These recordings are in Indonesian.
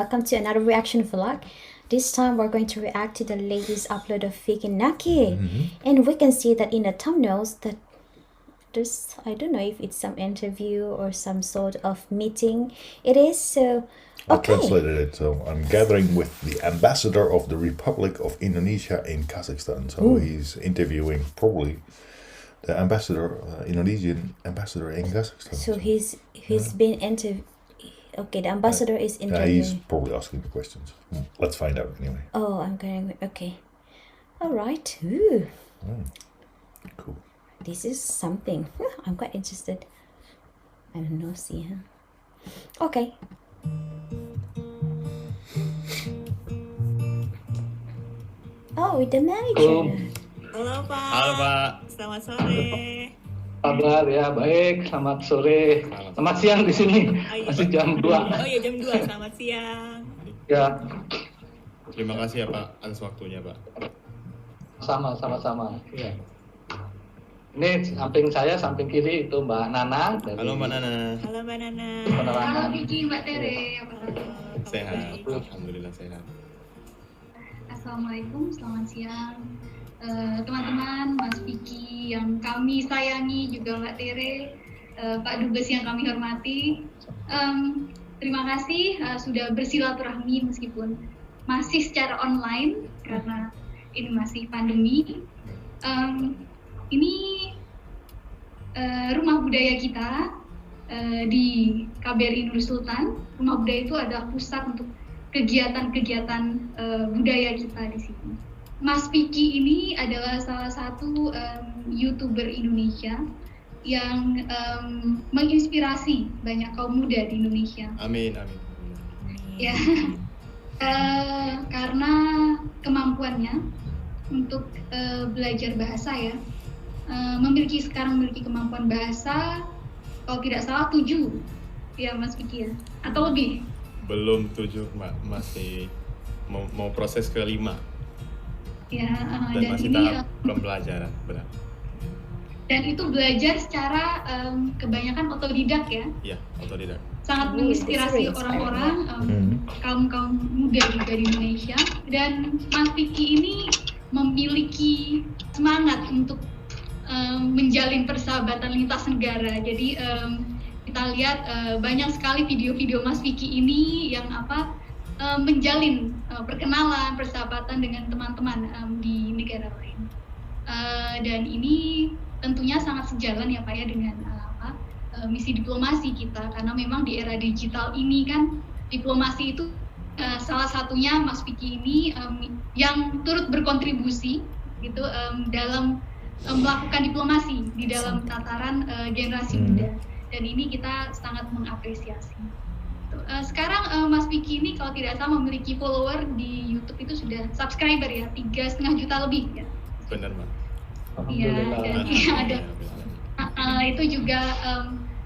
welcome to another reaction vlog. This time we're going to react to the latest upload of Vicky Naki. And we can see that in the thumbnails that there's, I don't know if it's some interview or some sort of meeting. It is, so I okay. translated it, so I'm gathering with the ambassador of the Republic of Indonesia in Kazakhstan. So he's interviewing probably the ambassador, Indonesian ambassador in Kazakhstan. So he's been okay, the ambassador is Yeah, interviewing. he's probably asking the questions. Let's find out anyway. Oh, I'm going, okay. All right. Ooh, Cool. this is something. I'm quite interested. I don't know, see, huh? Okay. Oh, with the manager. Halo Pak. Halo Pak. Selamat sore. Kabar ya, baik. Selamat sore. Selamat siang di sini. Masih jam 2. Oh iya jam 2. Selamat siang. Ya, Terima kasih ya Pak atas waktunya Pak. sama-sama. Ya. Ini samping saya, samping kiri itu Mbak Nana dari Halo Mbak Nana. Halo Mbak Nana. penerangan. Halo Vicky, Mbak Tere, apa kabar? Sehat. Alhamdulillah sehat. Assalamualaikum, selamat siang teman-teman, Mas Vicky yang kami sayangi, juga Mbak Tere, Pak Dubes yang kami hormati. Terima kasih sudah bersilaturahmi meskipun masih secara online karena ini masih pandemi. Ini rumah budaya kita di KBRI Nur Sultan. Rumah budaya itu adalah pusat untuk kegiatan-kegiatan budaya kita di sini. Mas Vicky ini adalah salah satu YouTuber Indonesia yang menginspirasi banyak kaum muda di Indonesia. Amin. Ya, karena kemampuannya untuk belajar bahasa ya, memiliki kemampuan bahasa, kalau tidak salah 7 ya Mas Vicky ya, atau lebih. Belum 7 Mbak, masih mau proses ke-5 Ya, dan masih ini tahap pembelajaran, benar. dan itu belajar secara kebanyakan otodidak ya, Iya, otodidak. sangat menginspirasi orang-orang, kaum muda juga di Indonesia. Dan Mas Vicky ini memiliki semangat untuk menjalin persahabatan lintas negara. Jadi kita lihat banyak sekali video-video Mas Vicky ini yang menjalin perkenalan, persahabatan dengan teman-teman di negara lain. Dan ini tentunya sangat sejalan ya Pak ya dengan misi diplomasi kita, karena memang di era digital ini kan diplomasi itu salah satunya Mas Vicky ini yang turut berkontribusi gitu dalam melakukan diplomasi di dalam tataran generasi muda, dan ini kita sangat mengapresiasi. Sekarang Mas Vicky ini kalau tidak salah memiliki follower di YouTube itu sudah subscriber ya 3,5 juta lebih ya. Benar Mbak. Iya, dan Alhamdulillah. itu juga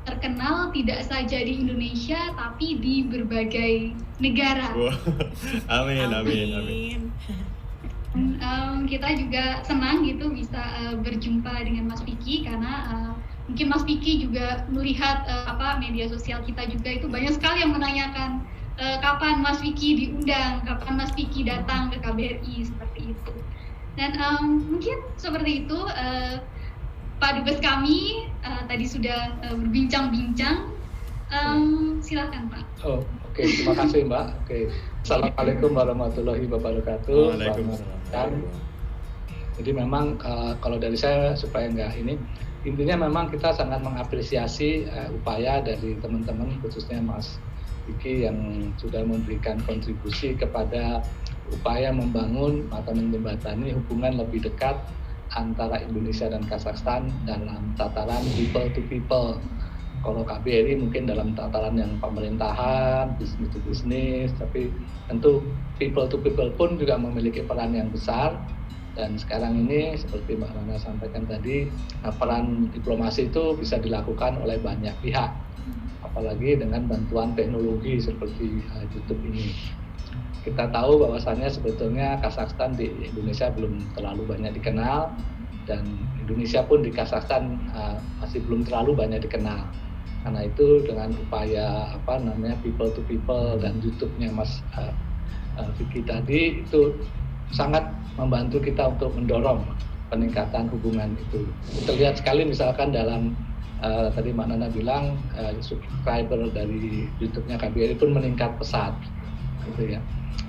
terkenal tidak saja di Indonesia tapi di berbagai negara. Wow. Amin. Kita juga senang gitu bisa berjumpa dengan Mas Vicky, karena mungkin Mas Vicky juga melihat media sosial kita juga itu banyak sekali yang menanyakan kapan Mas Vicky diundang, kapan Mas Vicky datang ke KBRI seperti itu. Dan mungkin seperti itu Pak Dubes kami tadi sudah berbincang-bincang. Silakan Pak. Oh, oke. Terima kasih Mbak. Oke. Assalamualaikum warahmatullahi wabarakatuh. Waalaikumsalam. Jadi memang kalau dari saya supaya intinya memang kita sangat mengapresiasi upaya dari teman-teman, khususnya Mas Vicky yang sudah memberikan kontribusi kepada upaya membangun atau menjembatani hubungan lebih dekat antara Indonesia dan Kazakhstan dalam tataran people to people. Kalau KBRI mungkin dalam tataran yang pemerintahan, bisnis to bisnis, tapi tentu people to people pun juga memiliki peran yang besar. Dan sekarang ini seperti Mbak Nana sampaikan tadi, peran diplomasi itu bisa dilakukan oleh banyak pihak, apalagi dengan bantuan teknologi seperti YouTube ini. Kita tahu bahwasannya sebetulnya Kazakhstan di Indonesia belum terlalu banyak dikenal, dan Indonesia pun di Kazakhstan masih belum terlalu banyak dikenal. Karena itu dengan upaya people to people dan YouTube-nya Mas Vicky tadi itu sangat membantu kita untuk mendorong peningkatan hubungan itu. Kita lihat sekali misalkan dalam tadi Mbak Nana bilang subscriber dari YouTube-nya KBRI pun meningkat pesat, gitu ya.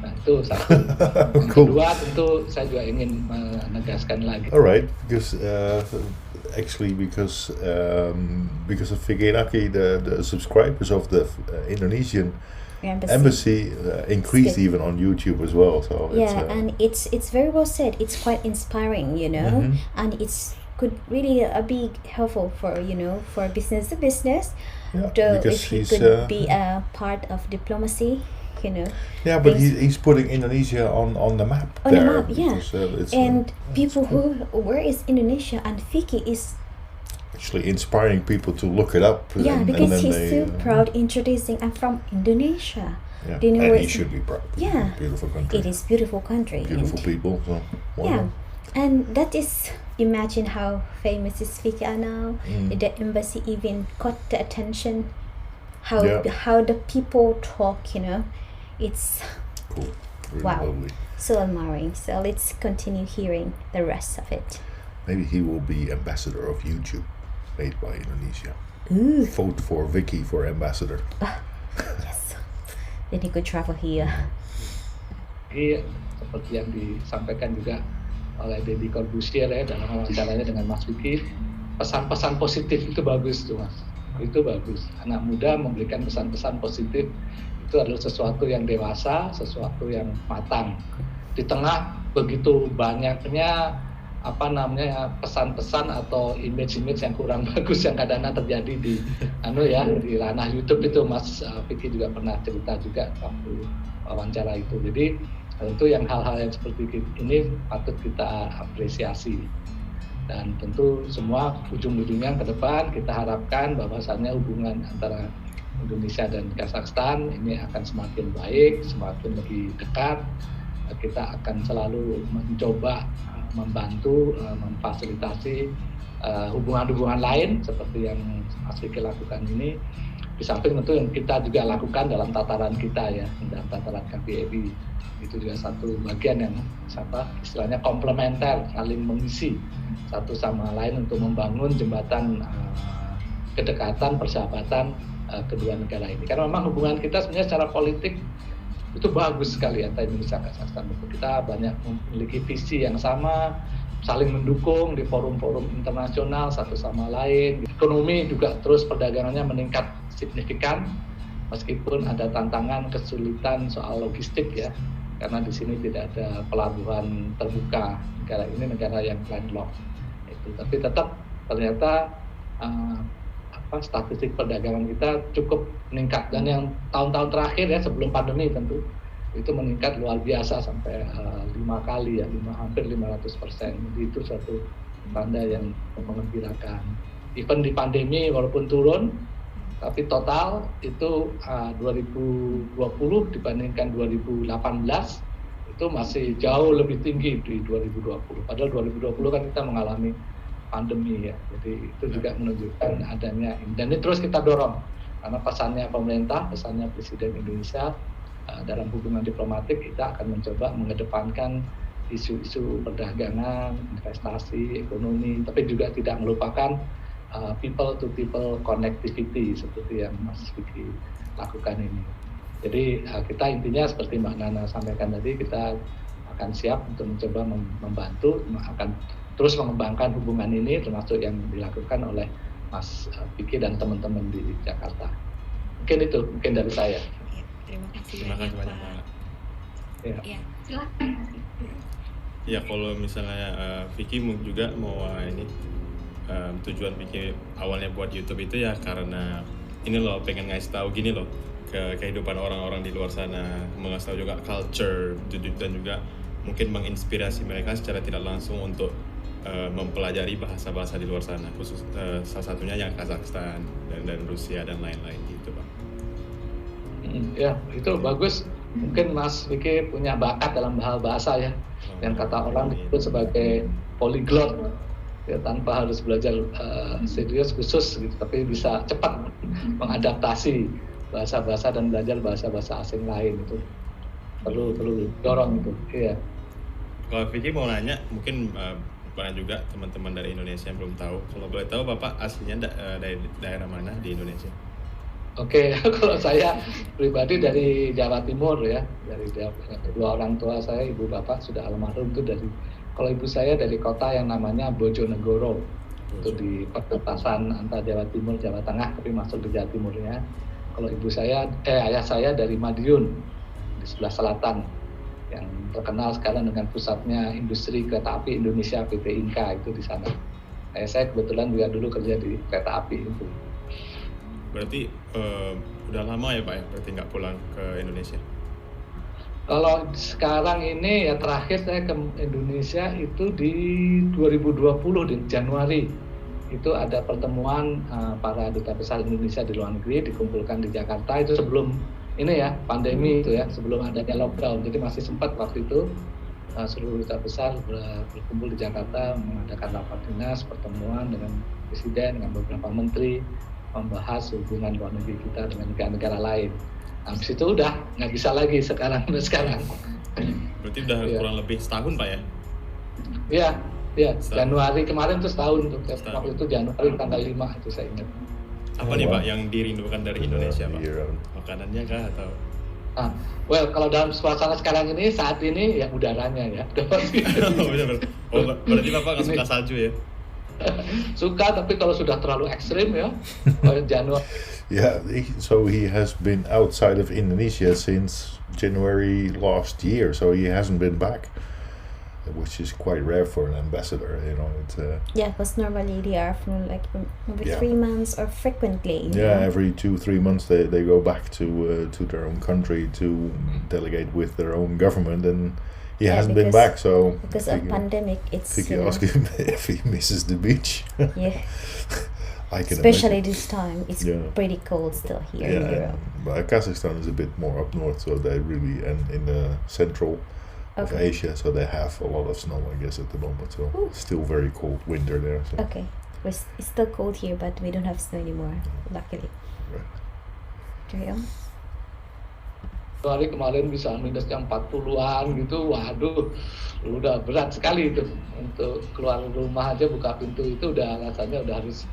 Nah itu satu. Yang kedua tentu saya juga ingin menegaskan lagi. Alright, because of Vicky Naki, the subscribers of the Indonesian embassy increased even on YouTube as well. So and it's very well said. It's quite inspiring, and it's could really be helpful for for business to business. Yeah, if he could be a part of diplomacy. Yeah, but he's putting Indonesia on the map. On there the map, yeah. Because, and people where is Indonesia, and Vicky is actually inspiring people to look it up. Because he's so proud introducing, I'm from Indonesia. Yeah, Do you know and where he should be proud. Yeah, beautiful country. It is beautiful country. Beautiful people. So and that is, imagine how famous is Vicky now. The embassy even caught the attention. How the people talk, it's cool. Really wow, lovely. so admiring. So let's continue hearing the rest of it. Maybe he will be ambassador of YouTube, made by Indonesia. Ooh. Vote for Vicky for ambassador. Yes. Then he could travel here. Seperti yang disampaikan juga oleh Deddy Corbusier ya dalam wawancaranya dengan Mas Vicky, pesan-pesan positif itu bagus tuh Mas. Itu bagus. Anak muda memberikan pesan-pesan positif itu adalah sesuatu yang dewasa, sesuatu yang matang. Di tengah begitu banyaknya pesan-pesan atau image-image yang kurang bagus yang kadang-kadang terjadi di di ranah YouTube itu Mas Vicky juga pernah cerita juga waktu wawancara itu. Jadi tentu yang hal-hal yang seperti ini patut kita apresiasi. Dan tentu semua ujung-ujungnya ke depan kita harapkan bahwasannya hubungan antara Indonesia dan Kazakhstan ini akan semakin baik, semakin lebih dekat. Kita akan selalu mencoba membantu, memfasilitasi hubungan-hubungan lain seperti yang Mas Vicky lakukan ini. Di samping tentu yang kita juga lakukan dalam tataran kita ya, dalam tataran KBRI. Itu juga satu bagian yang istilahnya komplementer, saling mengisi satu sama lain untuk membangun jembatan kedekatan, persahabatan kedua negara ini. Karena memang hubungan kita sebenarnya secara politik itu bagus sekali antara Indonesia dan Kazakhstan. Kita banyak memiliki visi yang sama, saling mendukung di forum-forum internasional satu sama lain. Ekonomi juga terus perdagangannya meningkat signifikan, meskipun ada tantangan kesulitan soal logistik ya, karena di sini tidak ada pelabuhan terbuka. Negara ini negara yang landlocked. Tapi tetap ternyata statistik perdagangan kita cukup meningkat, dan yang tahun-tahun terakhir ya sebelum pandemi tentu itu meningkat luar biasa sampai 5 kali ya, hampir 500%. Jadi itu suatu tanda yang mengembirakan. Even di pandemi walaupun turun, tapi total itu 2020 dibandingkan 2018 itu masih jauh lebih tinggi di 2020. Padahal 2020 kan kita mengalami pandemi ya, jadi itu juga menunjukkan adanya ini. Dan ini terus kita dorong karena pesannya pemerintah, pesannya Presiden Indonesia dalam hubungan diplomatik, kita akan mencoba mengedepankan isu-isu perdagangan, investasi, ekonomi, tapi juga tidak melupakan people to people connectivity seperti yang Mas Vicky lakukan ini. Jadi kita intinya seperti Mbak Nana sampaikan tadi, kita akan siap untuk mencoba membantu, akan terus mengembangkan hubungan ini, termasuk yang dilakukan oleh Mas Vicky dan teman-teman di Jakarta. Mungkin itu, mungkin dari saya. Terima kasih banyak Pak. Ya. Silakan. Ya kalau misalnya Vicky juga mau tujuan Vicky awalnya buat YouTube itu ya karena ini loh, pengen ngasih tahu gini loh ke kehidupan orang-orang di luar sana, mengasih tahu juga culture dan juga mungkin menginspirasi mereka secara tidak langsung untuk mempelajari bahasa-bahasa di luar sana, khusus salah satunya yang Kazakhstan dan Rusia dan lain-lain gitu Pak. Ya itu bagus. Mungkin Mas Vicky punya bakat dalam hal bahasa ya, yang kata orang disebut sebagai polyglot. ya tanpa harus belajar serius khusus gitu, tapi bisa cepat mengadaptasi bahasa-bahasa dan belajar bahasa-bahasa asing lain itu perlu dorong itu. Iya. Kalau Vicky mau nanya, mungkin banyak juga teman-teman dari Indonesia yang belum tahu. Kalau boleh tahu Bapak aslinya dari daerah mana di Indonesia? Oke, kalau saya pribadi dari Jawa Timur ya, dari kedua orang tua saya, ibu bapak sudah almarhum itu dari, kalau ibu saya dari kota yang namanya Bojonegoro, itu di perbatasan antara Jawa Timur, Jawa Tengah, tapi masuk di Jawa Timurnya. Kalau ayah saya dari Madiun, di sebelah selatan, yang terkenal sekarang dengan pusatnya industri kereta api Indonesia PT Inka itu di sana. Saya kebetulan juga dulu kerja di kereta api itu. Berarti udah lama ya Pak ya, berarti nggak pulang ke Indonesia? Kalau sekarang ini ya terakhir saya ke Indonesia itu di 2020 di Januari. Itu ada pertemuan para duta besar Indonesia di luar negeri dikumpulkan di Jakarta, itu sebelum ini ya pandemi itu ya, sebelum adanya lockdown. Jadi masih sempat waktu itu seluruh duta besar berkumpul di Jakarta mengadakan rapat dinas, pertemuan dengan presiden, dengan beberapa menteri, membahas hubungan luar negeri kita dengan negara-negara lain. Habis itu udah nggak bisa lagi sekarang. Berarti udah kurang lebih setahun Pak ya? Iya, Januari kemarin tuh setahun tuh. Waktu itu Januari tanggal 5 itu saya ingat. Apa nih Pak yang dirindukan dari Indonesia Pak? Makanannya kah atau? Kalau dalam suasana sekarang ini, saat ini ya udaranya ya. Berarti Bapak nggak suka salju ya? Suka, tapi kalau sudah terlalu ekstrim ya, Januari. Yeah, so he has been outside of Indonesia since January last year, so he hasn't been back, which is quite rare for an ambassador, you know. Yeah, because normally they are from like every 3 months or frequently. Yeah, every 2-3 months they go back to their own country to delegate with their own government, and he hasn't been back. So because of pandemic, it's ask him if he misses the beach. Yeah. I can especially imagine. this time, it's pretty cold still here in Europe. But Kazakhstan is a bit more up north, so they really, and in the central of Asia, so they have a lot of snow, I guess, at the moment. So still very cold winter there. So. Okay, it's still cold here, but we don't have snow anymore, luckily. Right. Carry on. Hari kemarin bisa minusnya 40-an gitu, waduh, udah berat sekali itu. Untuk keluar rumah aja buka pintu itu udah rasanya udah harus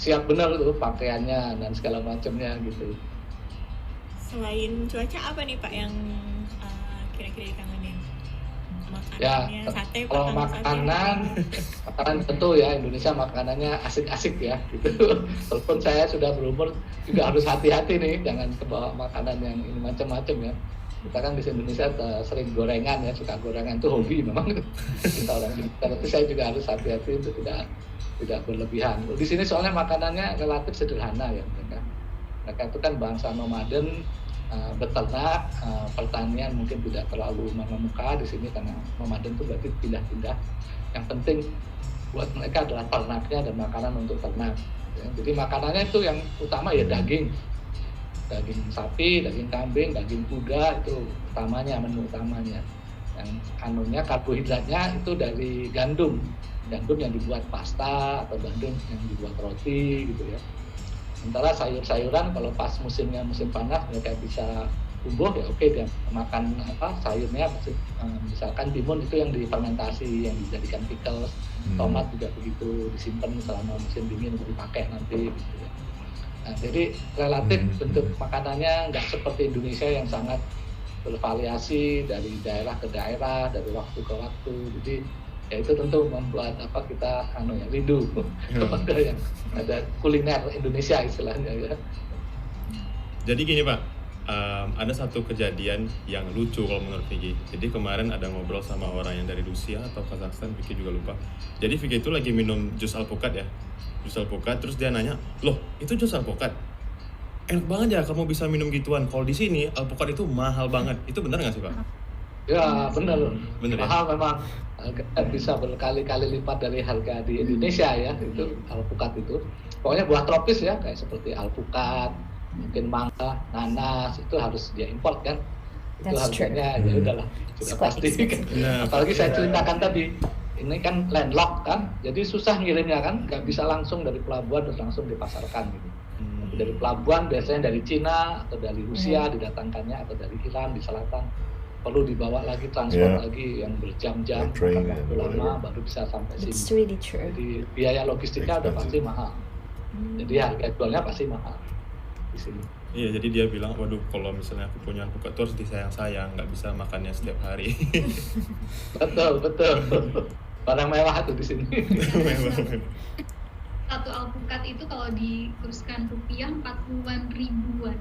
siap benar tuh pakaiannya dan segala macamnya gitu. Selain cuaca apa nih Pak yang kira-kira dikangenin? Makanannya, sate, kalau makanan tentu ya Indonesia makanannya asik-asik ya gitu. Walaupun saya sudah berumur juga harus hati-hati nih, jangan kebawa makanan yang ini macam-macam ya. Kita kan di Indonesia sering gorengan ya, suka gorengan itu hobi memang kita orang Indonesia, tapi saya juga harus hati-hati untuk tidak berlebihan. Di sini soalnya makanannya relatif sederhana ya mereka itu kan bangsa nomaden, beternak, pertanian mungkin tidak terlalu mengemuka di sini karena nomaden itu berarti pindah-pindah. Yang penting buat mereka adalah ternaknya dan makanan untuk ternak. Ya, jadi makanannya itu yang utama ya daging sapi, daging kambing, daging kuda itu utamanya, menu utamanya. Yang karbohidratnya itu dari gandum yang dibuat pasta atau gandum yang dibuat roti gitu ya. Sementara sayur-sayuran kalau pas musim panas mereka bisa tumbuh ya oke, dia makan sayurnya misalkan timun itu yang difermentasi, yang dijadikan pickle, tomat juga begitu disimpan selama musim dingin untuk dipakai nanti gitu ya. Nah, jadi relatif bentuk makanannya nggak seperti Indonesia yang sangat bervariasi dari daerah ke daerah, dari waktu ke waktu. Jadi ya itu tentu membuat kita rindu kepada yang ada kuliner Indonesia istilahnya ya. Jadi gini Pak, ada satu kejadian yang lucu kalau menurut Vicky. Jadi kemarin ada ngobrol sama orang yang dari Rusia atau Kazakhstan, Vicky juga lupa. Jadi Vicky itu lagi minum jus alpukat ya, terus dia nanya, loh itu jus alpukat? Enak banget ya kamu bisa minum gituan. Kalau di sini alpukat itu mahal banget. Itu benar nggak sih Pak? Ya benar mahal ya? Memang bisa berkali-kali lipat dari harga di Indonesia ya itu alpukat itu. Pokoknya buah tropis ya kayak seperti alpukat, mungkin mangga, nanas itu harus dia import kan. Itu harganya ya udahlah sudah pasti kan. Apalagi saya ceritakan tadi ini kan landlocked kan, jadi susah ngirimnya kan, nggak bisa langsung dari pelabuhan terus langsung dipasarkan gitu. Tapi dari pelabuhan biasanya dari Cina atau dari Rusia didatangkannya, atau dari Iran di selatan, perlu dibawa lagi transport lagi yang berjam-jam, Train makan waktu and lama whatever. baru bisa sampai It's sini. really true. Jadi biaya logistiknya udah pasti mahal. Jadi harga jualnya pasti mahal di sini. Iya, jadi dia bilang, waduh kalau misalnya aku punya alpukat tuh harus disayang-sayang, nggak bisa makannya setiap hari. Betul. Barang mewah tuh di sini. Satu alpukat itu kalau dikurskan rupiah 40 ribuan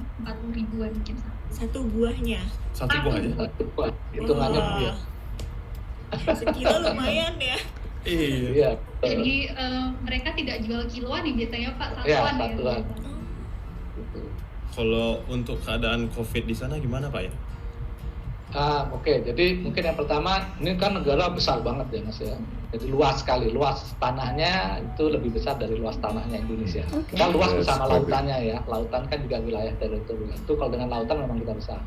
mungkin Satu buahnya. Satu buah aja. Wah, hitungannya Wah. rupiah. Sekilo lumayan ya. Iya. Iya. Jadi mereka tidak jual kiloan nih biasanya Pak, Iya, satuan ya. satuan. Gitu. Kalau untuk keadaan COVID di sana gimana Pak ya? Oke. Jadi mungkin yang pertama, ini kan negara besar banget ya Mas ya. Jadi luas sekali, luas tanahnya itu lebih besar dari luas tanahnya Indonesia. Okay. Kan luas Yes, bersama very lautannya ya. Lautan kan juga wilayah teritorial. Itu kalau dengan lautan memang kita besar.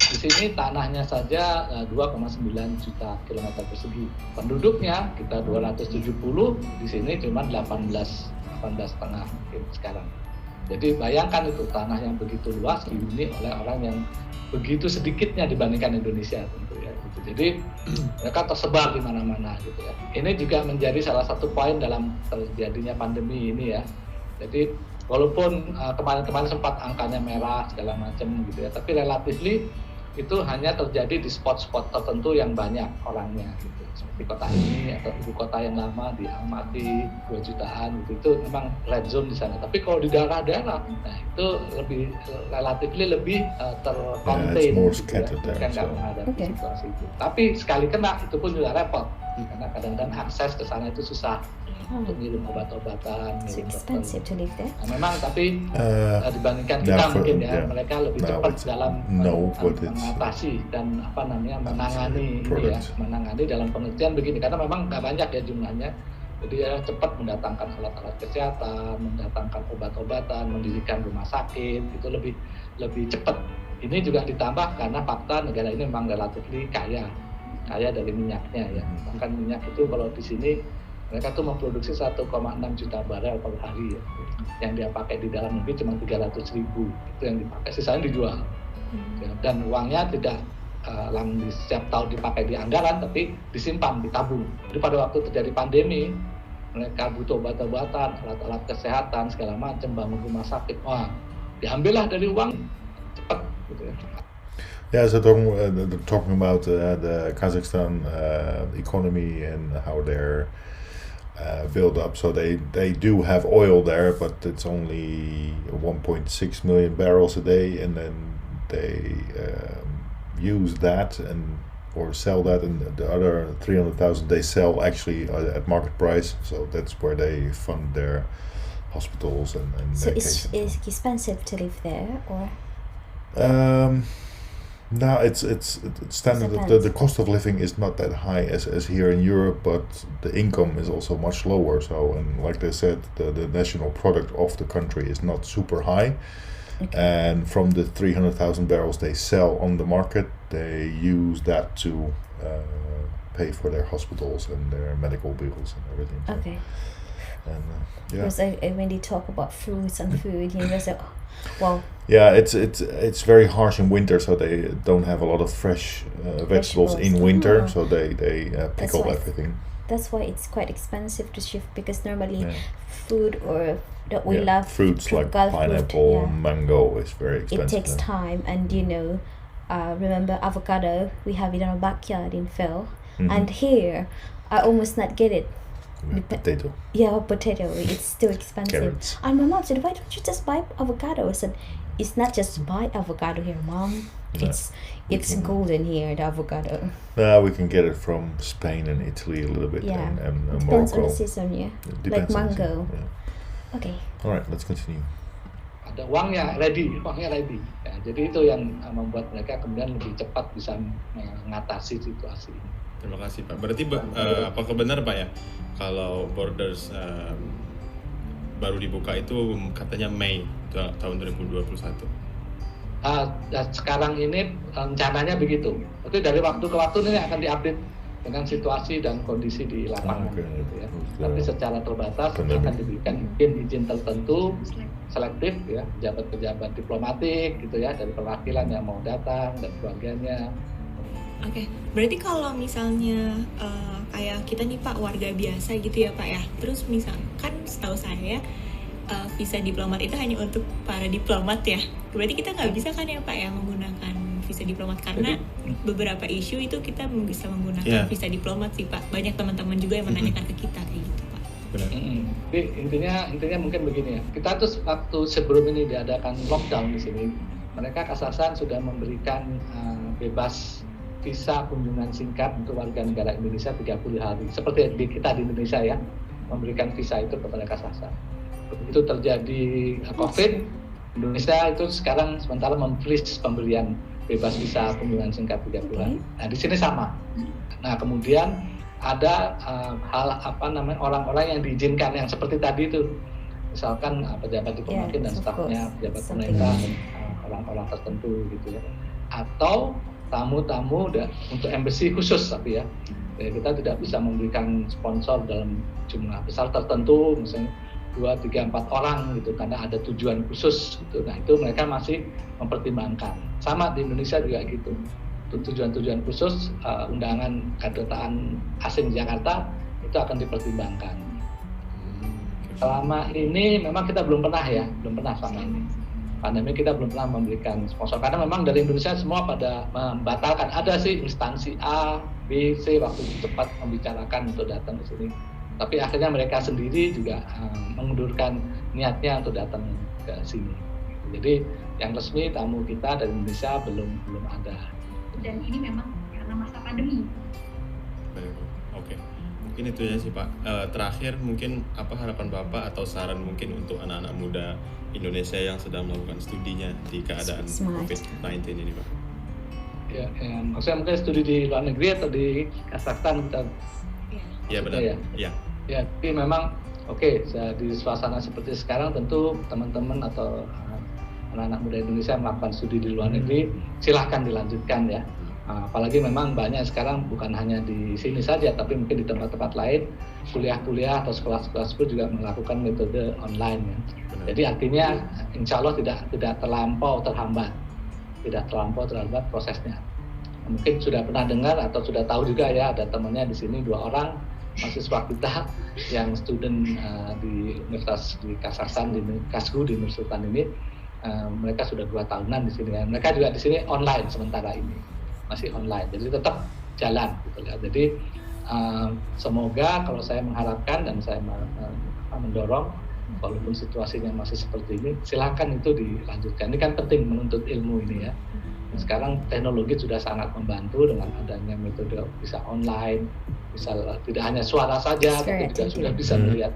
Di sini tanahnya saja 2,9 juta kilometer persegi. Penduduknya kita 270, di sini cuma 18,5 mungkin sekarang. Jadi bayangkan itu tanah yang begitu luas dihuni oleh orang yang begitu sedikitnya dibandingkan Indonesia tentu ya. Gitu. Jadi mereka tersebar di mana-mana gitu ya. Ini juga menjadi salah satu poin dalam terjadinya pandemi ini ya. Jadi walaupun kemarin-kemarin sempat angkanya merah segala macam gitu ya, tapi relatively itu hanya terjadi di spot-spot tertentu yang banyak orangnya gitu. Seperti kota ini atau ibu kota yang lama di Almaty 2 jutaan gitu, itu memang red zone di sana. Tapi kalau di daerah-daerah, nah itu relatively lebih tercontain Yeah, it's more gitu ya. scattered there, Kan nggak so. menghadapi Okay. situasi itu. Tapi sekali kena itu pun juga repot karena kadang-kadang akses ke sana itu susah untuk ngirim obat-obatan, So ngirim dokter. expensive to live there. Nah, memang tapi dibandingkan Yeah, kita for- mungkin ya, yeah. mereka lebih No, cepat it's- dalam no, but it's- mengatasi dan menangani ini ya, product. menangani dalam pengertian begini, karena memang nggak banyak ya jumlahnya. Jadi ya cepat mendatangkan alat-alat kesehatan, mendatangkan obat-obatan, mendirikan rumah sakit, itu lebih cepat. Ini juga ditambah karena fakta negara ini memang relatif kaya dari minyaknya ya. Bahkan minyak itu kalau di sini mereka tuh memproduksi 1,6 juta barel per hari ya. Yang dia pakai di dalam negeri cuma 300.000, itu yang dipakai, sisanya dijual. Ya, dan uangnya tidak di setiap tahun dipakai di anggaran, tapi disimpan, ditabung. Jadi pada waktu terjadi pandemi, mereka butuh obat-obatan, alat-alat kesehatan segala macam, bangun rumah sakit, wah diambillah dari uang cepat gitu ya. Yeah, so talking about the Kazakhstan economy and how they're built up. So they do have oil there, but it's only 1.6 million barrels a day, and then they use that or sell that, and the other 300,000 they sell actually at market price. So that's where they fund their hospitals and So medication. it's expensive to live there, or No, it's standard. The cost of living is not that high as here in Europe, but the income is also much lower. So, and like they said, the national product of the country is not super high. Okay. And from the 300,000 barrels they sell on the market, they use that to pay for their hospitals and their medical bills and everything. So, okay. and, yeah. Because when they talk about fruits and food, you know, so well, Yeah, it's very harsh in winter, so they don't have a lot of fresh vegetables in winter, Ah. so they pickle why- everything. that's why it's quite expensive to shift, because normally Yeah. food or that we Yeah, love fruits like tropical fruit, pineapple, yeah, mango is very it expensive. takes time. And you know, remember avocado, we have it in our backyard in Phil, Mhm. and here I almost not get it. We have potato, Yeah, potato, it's too expensive. carrots. And my mom said, why don't you just buy avocado? I said, it's not just buy avocado here, Mom. No, It's can- golden here, the avocado. We can get it from Spain and Italy a little bit, Yeah. and It depends on Morocco. the season, yeah. It Like depends on the mango. season, yeah. Okay. All right, let's continue. Ada uangnya ready. Ya, jadi itu yang membuat mereka kemudian lebih cepat bisa mengatasi situasi ini. Terima kasih Pak. Berarti apakah benar Pak ya kalau borders baru dibuka itu katanya Mei tahun 2021? Dan sekarang ini rencananya begitu. Tapi dari waktu ke waktu ini akan diupdate dengan situasi dan kondisi di lapangan gitu ya. Tapi secara terbatas Benar. akan diberikan izin tertentu selektif ya, pejabat-pejabat diplomatik gitu ya, dari perwakilan yang mau datang dan keluarganya. Oke, berarti kalau misalnya kayak kita nih Pak warga biasa gitu ya Pak ya, terus misalkan setahu saya visa diplomat itu hanya untuk para diplomat ya, berarti kita nggak bisa kan ya Pak ya menggunakan visa diplomat karena beberapa isu itu kita bisa menggunakan visa diplomat sih Pak. Banyak teman-teman juga yang menanyakan ke kita kayak gitu Pak. Benar. Jadi intinya mungkin begini ya, kita tuh waktu sebelum ini diadakan lockdown di sini, mereka Kazakhstan sudah memberikan bebas visa kunjungan singkat untuk warga negara Indonesia 30 hari. Seperti di kita di Indonesia ya, memberikan visa itu kepada Kazakhstan. Begitu terjadi COVID, Indonesia itu sekarang sementara memfreeze pemberian bebas visa kunjungan singkat 30 hari. Nah, di sini sama. Nah, kemudian ada orang-orang yang diizinkan yang seperti tadi itu. Misalkan pejabat diplomatik dan stafnya, pejabat pemerintah dan orang-orang tertentu gitu ya. Atau tamu-tamu untuk embassy khusus tapi ya. Kita tidak bisa memberikan sponsor dalam jumlah besar tertentu, misalnya 2, 3, 4 orang gitu karena ada tujuan khusus gitu. Nah, itu mereka masih mempertimbangkan. Sama di Indonesia juga gitu. Untuk tujuan-tujuan khusus undangan kedutaan asing di Jakarta itu akan dipertimbangkan. Selama ini memang kita belum pernah selama ini. Pandemi kita belum pernah memberikan sponsor karena memang dari Indonesia semua pada membatalkan. Ada sih instansi A, B, C waktu itu cepat membicarakan untuk datang ke sini. Tapi akhirnya mereka sendiri juga mengundurkan niatnya untuk datang ke sini. Jadi yang resmi tamu kita dari Indonesia belum ada. Dan ini memang karena masa pandemi. Oke, mungkin itu ya sih Pak. Terakhir mungkin apa harapan Bapak atau saran mungkin untuk anak-anak muda Indonesia yang sedang melakukan studinya di keadaan COVID-19 ini Pak? Ya, maksudnya mungkin studi di luar negeri atau di Kazakhstan kita. Iya benar. Ya, tapi memang di suasana seperti sekarang tentu teman-teman atau anak-anak muda Indonesia melakukan studi di luar negeri silahkan dilanjutkan ya. Apalagi memang banyak sekarang bukan hanya di sini saja, tapi mungkin di tempat-tempat lain kuliah-kuliah atau sekolah-sekolah juga melakukan metode online ya. Jadi artinya insya Allah tidak terlampau terhambat prosesnya. Mungkin sudah pernah dengar atau sudah tahu juga ya, ada temannya di sini 2 orang mahasiswa kita yang student di Universitas di Kazakhstan, di Kasgu di Nur Sultan ini, mereka sudah 2 tahunan di sini. Mereka juga di sini online sementara ini, masih online, jadi tetap jalan gitu ya. Jadi semoga kalau saya mengharapkan dan saya mendorong, walaupun situasinya masih seperti ini, silakan itu dilanjutkan. Ini kan penting menuntut ilmu ini ya. Sekarang teknologi sudah sangat membantu dengan adanya metode bisa online, bisa tidak hanya suara saja, tapi juga sudah bisa melihat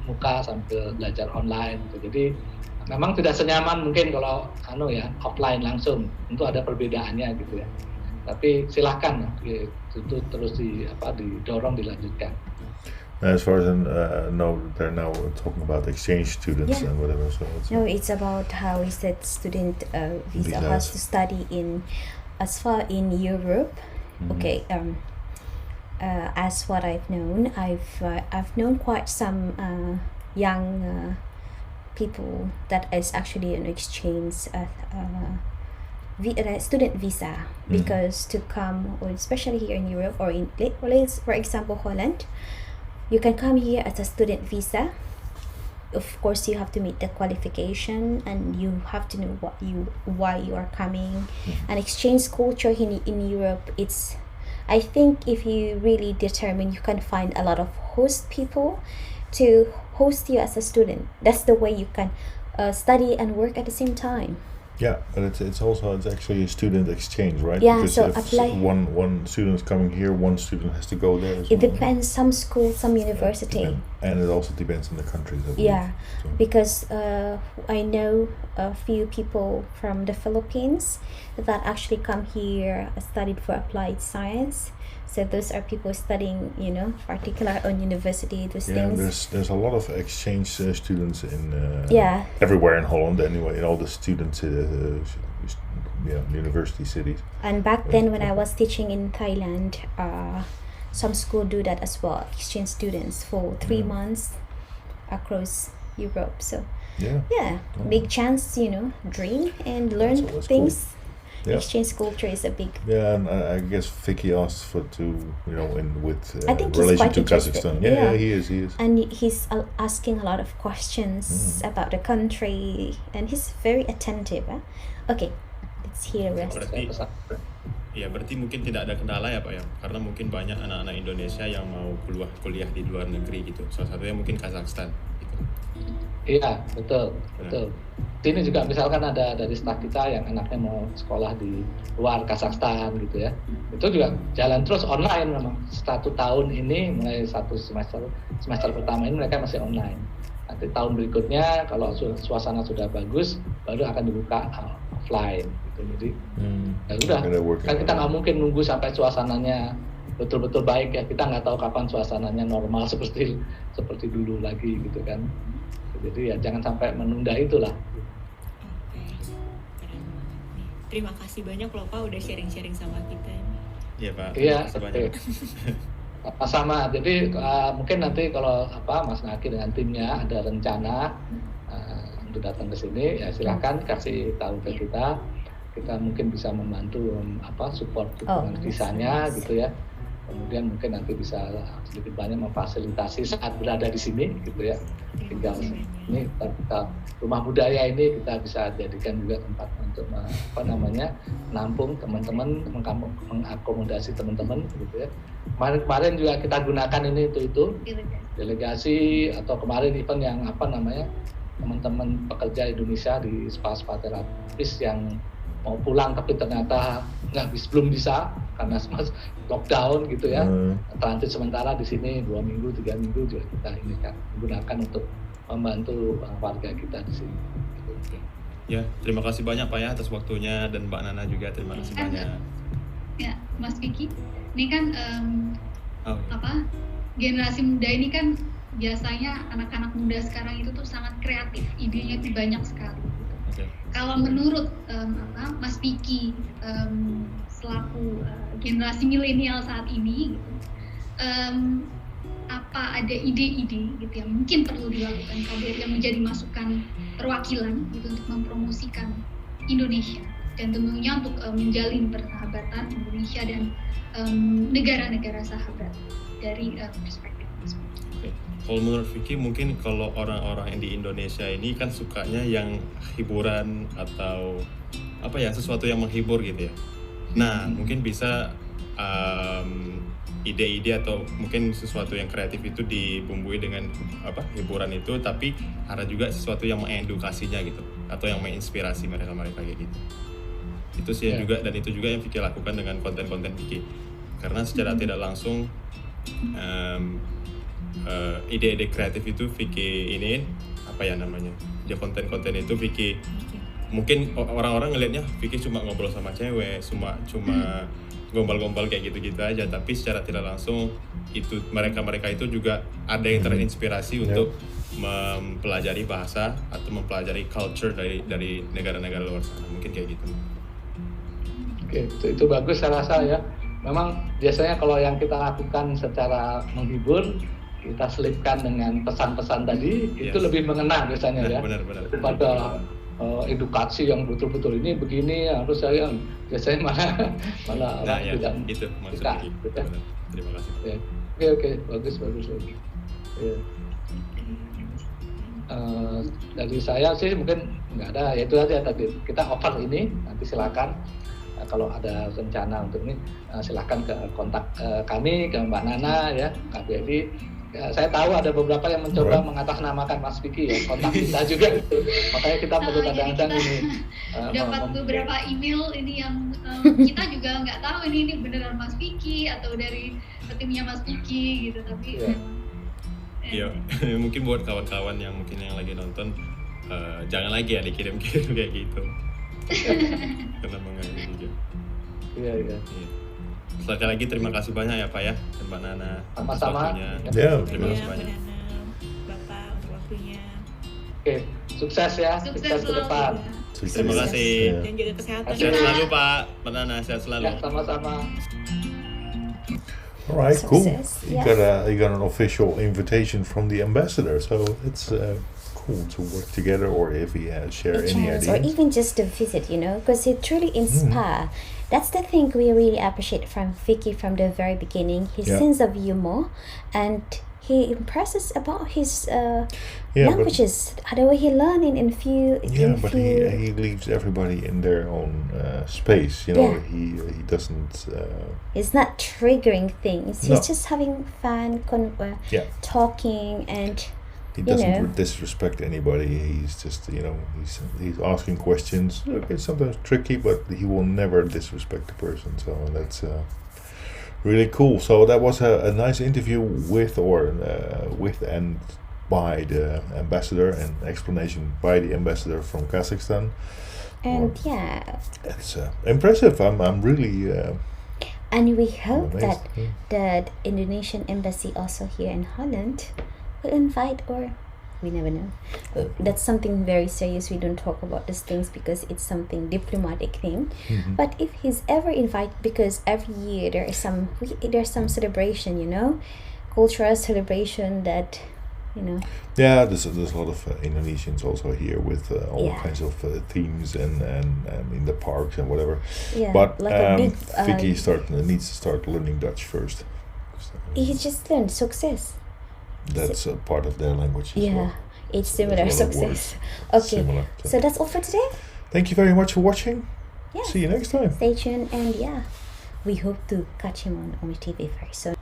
muka sambil belajar online. Jadi memang tidak senyaman mungkin kalau offline langsung, tentu ada perbedaannya gitu ya. Tapi silakan itu terus didorong dilanjutkan. As far as I know, they're now talking about exchange students and whatever. So it's about how is that student visa has to study as far in Europe. Okay. As what I've known, I've known quite some young people that is actually an exchange student visa because to come, or especially here in Europe or in, for example, Holland. You can come here as a student visa. Of course, you have to meet the qualification and you have to know why you are coming. And exchange culture in Europe, I think if you really determine, you can find a lot of host people to host you as a student. That's the way you can study and work at the same time. Yeah, but it's actually a student exchange, right? Yeah, because so if one student is coming here, one student has to go there as it well. Depends, some school, some university. And it also depends on the countries. Because I know a few people from the Philippines that actually come here, studied for applied science. So those are people studying, particular on university, those things. There's a lot of exchange students in everywhere in Holland anyway, in all the student university cities. And back then when I was teaching in Thailand, some school do that as well, exchange students for 3 Yeah. months across Europe. So Yeah. yeah, big chance, dream and learn That's things. Yeah. Exchange culture is a big. Yeah, and I guess Vicky asked with I think he's relation quite to interested. Kazakhstan. Yeah. He is. And he's asking a lot of questions about the country, and he's very attentive. Okay, let's hear the rest. Berarti mungkin tidak ada kendala ya Pak ya, karena mungkin banyak anak-anak Indonesia yang mau kuliah di luar negeri gitu. Salah satunya mungkin Kazakhstan gitu. Iya, betul. Ini juga misalkan ada dari staf kita yang anaknya mau sekolah di luar Kazakhstan gitu ya. Itu juga jalan terus online memang. 1 tahun ini mulai 1 semester pertama ini mereka masih online. Nanti tahun berikutnya kalau suasana sudah bagus baru akan dibuka offline gitu. Jadi ya udah, kan kita nggak mungkin nunggu sampai suasananya betul-betul baik ya. Kita nggak tahu kapan suasananya normal seperti dulu lagi gitu kan. Jadi ya jangan sampai menunda itulah. Oke, keren banget nih. Terima kasih banyak loh Pak udah sharing-sharing sama kita ini. Iya Pak. Iya, Terima kasih banyak. sama. Jadi mungkin nanti kalau Mas Naki dengan timnya ada rencana untuk datang ke sini, ya silakan kasih tahu ke kita. Kita mungkin bisa membantu support dukungan visanya gitu ya. Kemudian mungkin nanti bisa sedikit banyak memfasilitasi saat berada di sini gitu ya. Tinggal ini kita rumah budaya ini kita bisa jadikan juga tempat untuk menampung teman-teman, mengakomodasi teman-teman gitu ya. Kemarin juga kita gunakan ini itu delegasi, atau kemarin event yang teman-teman pekerja Indonesia di spa terapis yang mau pulang tapi ternyata belum bisa karena lockdown gitu ya. Transit sementara di sini 2 minggu, 3 minggu juga kita ini kan gunakan untuk membantu warga kita di sini. Ya, terima kasih banyak Pak ya atas waktunya, dan Mbak Nana juga terima kasih banyak. Ya, Mas Vicky, ini kan iya. generasi muda ini kan biasanya anak-anak muda sekarang itu tuh sangat kreatif, idenya itu banyak sekali. Okay. Kalau menurut Mas Vicky selaku generasi milenial saat ini, gitu, apa ada ide-ide gitu yang mungkin perlu dilakukan KBRI yang menjadi masukan perwakilan gitu untuk mempromosikan Indonesia dan tentunya untuk menjalin persahabatan Indonesia dan negara-negara sahabat dari perspektif Mas Vicky. Okay. Kalau menurut Vicky, mungkin kalau orang-orang yang di Indonesia ini kan sukanya yang hiburan atau sesuatu yang menghibur gitu ya. Nah, mungkin bisa ide-ide atau mungkin sesuatu yang kreatif itu dibumbui dengan hiburan itu, tapi ada juga sesuatu yang mengedukasinya gitu, atau yang menginspirasi mereka kayak gitu. Itu sih juga, dan itu juga yang Vicky lakukan dengan konten-konten Vicky, karena secara tidak langsung ide-ide kreatif itu Vicky iniin dia konten-konten itu Vicky, mungkin orang-orang ngelihatnya Vicky cuma ngobrol sama cewek, cuma gombal-gombal kayak gitu-gitu aja, tapi secara tidak langsung itu mereka itu juga ada yang terinspirasi untuk mempelajari bahasa atau mempelajari culture dari negara-negara luar sana, mungkin kayak gitu. Oke, itu bagus saya rasa ya. Memang biasanya kalau yang kita lakukan secara menghibur, kita selipkan dengan pesan-pesan tadi, itu lebih mengena biasanya ya. Benar. Daripada edukasi yang betul-betul ini begini harus saya, biasanya malah tidak itu maksudnya gitu. Ya. Terima kasih. Ya. Oke, bagus. Ya. Dari saya sih mungkin nggak ada, ya itu aja tadi kita offer ini, nanti silakan kalau ada rencana untuk ini silakan ke kontak kami, ke Mbak Nana ya, KBRI. Saya tahu ada beberapa yang mencoba mengatasnamakan Mas Vicky ya, kontak kita juga gitu. Makanya kita perlu kadang-kadang ini dapat beberapa email ini yang kita juga nggak tahu ini beneran Mas Vicky atau dari timnya Mas Vicky gitu, tapi iya. Mungkin buat kawan-kawan yang mungkin yang lagi nonton, jangan lagi ya dikirim-kirim kayak gitu. Karena mengganggu juga. Iya. Sekali lagi terima kasih banyak ya Pak ya, dan Mbak Nana. Sama-sama. Terima kasih banyak. Bapak untuk waktunya. Oke, sukses ya. Sukses ke depan. Terima kasih. Dan jaga kesehatan. Sehat selalu Pak, Mbak Nana, sehat selalu. Ya, sama-sama. All right, cool. success. You Yeah. got an official invitation from the ambassador, so it's cool to work together, or if he share A any chance, or ideas. even just a visit, because it truly inspire. That's the thing we really appreciate from Vicky from the very beginning. His Yeah. sense of humor, and he impresses about his Yeah, languages. The way he learn in few. Yeah, in but few, he leaves everybody in their own space. You know, Yeah. he doesn't. It's not triggering things. No. He's just having fun, Yeah. talking, and He you doesn't know. disrespect anybody. He's just, he's asking questions. Look, it's sometimes tricky, but he will never disrespect the person. So that's really cool. So that was a nice interview with and by the ambassador, and explanation by the ambassador from Kazakhstan. and yeah, It's impressive. I'm really and we hope amazed. that Yeah. the Indonesian embassy also here in Holland will invite, or we never know. That's something very serious. We don't talk about these things because it's something diplomatic thing. Mhm. But if he's ever invited, because every year there's some celebration, cultural celebration that, Yeah, there's a lot of Indonesians also here with all Yeah. kinds of themes and in the parks and whatever. yeah, But like a big. Vicky needs to start learning Dutch first. So He just learned success. that's a part of their language as Yeah, well. it's So similar there's a lot of success. words Okay, similar. so that's all for today. Thank you very much for watching. Yeah. See you next time. Stay tuned, and yeah, we hope to catch him on Omi TV very soon.